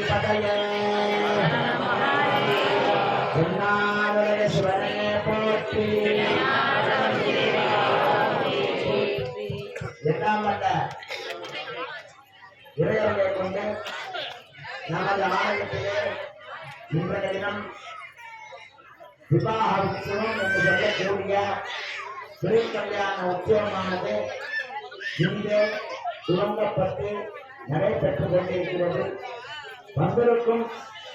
பதையே சிவனே போற்றி. எல்லாம் வந்த இறைவனை கொண்டு நமது ஆலயத்திலே இன்றைய தினம் விவாக உற்சவம் என்று சொல்லக்கூடிய திருக்கல்யாண உற்சவமானது இங்கே துவங்கப்பட்டு நடைபெற்றுக் கொண்டிருக்கிறது. வந்திருக்கும்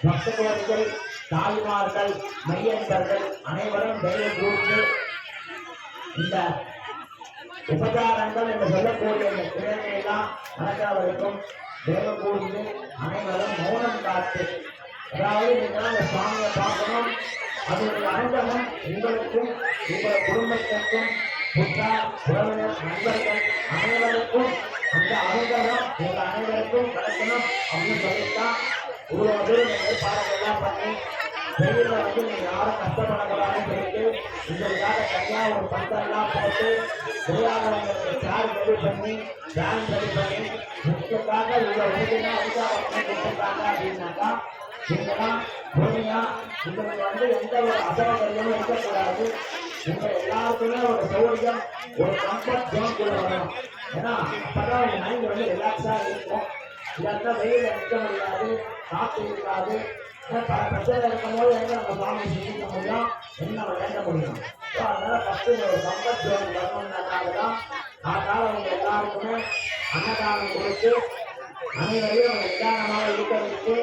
பக்தர்கள், தாய்மார்கள், மையன்பர்கள் அனைவரும் தயவு கூர்ந்து இந்த உபச்சாரங்கள் என்று சொல்லக்கூடிய இந்த கிழமையெல்லாம் நடக்கிற வரைக்கும் தேவ கூர்ந்து அனைவரும் மௌனம் காத்து, அதாவது நீங்கள் அந்த சுவாமியை பார்க்கணும். அதனுடைய அனுகிரகம் உங்களுக்கும் உங்கள் குடும்பத்திற்கும் புத்தார் உறவினர் நண்பர்கள் அனைவருக்கும் அந்த அனுகிரகம் உங்கள் அனைவருக்கும் கிடைக்கணும் அப்படின்னு சொல்லித்தான் இவ்வளவு தூரம் நீங்கள் பாடங்கள்லாம் பண்ணி வெயில வந்து நீங்க யாரும் கஷ்டப்படக்கூடாதுன்னு சொல்லிட்டு உங்களுக்காக தனியா ஒரு பந்தெல்லாம் போட்டு விளையாடுறவங்களுக்கு சேர் ரெடி பண்ணி பேன் ரெடி பண்ணி உங்களுக்காக இவ்வளவு உறுதியா அதிகாரம் கொடுத்துருக்காங்க அப்படின்னாக்கா நீங்களாம் பொறுமையா உங்களுக்கு வந்து எந்த ஒரு அசௌகரியமும் இருக்கக்கூடாது. உங்க எல்லாருக்குமே ஒரு சௌகரியம், ஒரு கம்ஃபர்ட் ஜோன்குள்ள வரணும். ஏன்னா அப்பதான் உங்க மைண்ட் வந்து ரிலாக்ஸா இருக்கும். இல்லாட்டா வெயில நிற்க முடியாது, காற்று இருக்காது, பல பிரச்சனை இருக்கும்போது எங்க நம்ம சுவாமி சிந்திக்க முடியும், என்ன நம்ம வேண்ட முடியும். அதனால ஃபர்ஸ்ட் ஒரு கம்ஃபர்ட் ஜோன் வரணும்னாக்காகதான் அதனால அவங்க எல்லாருக்குமே அன்னதானம் கொடுத்து அனைவரையும் நிதானமாக இருக்க வைத்து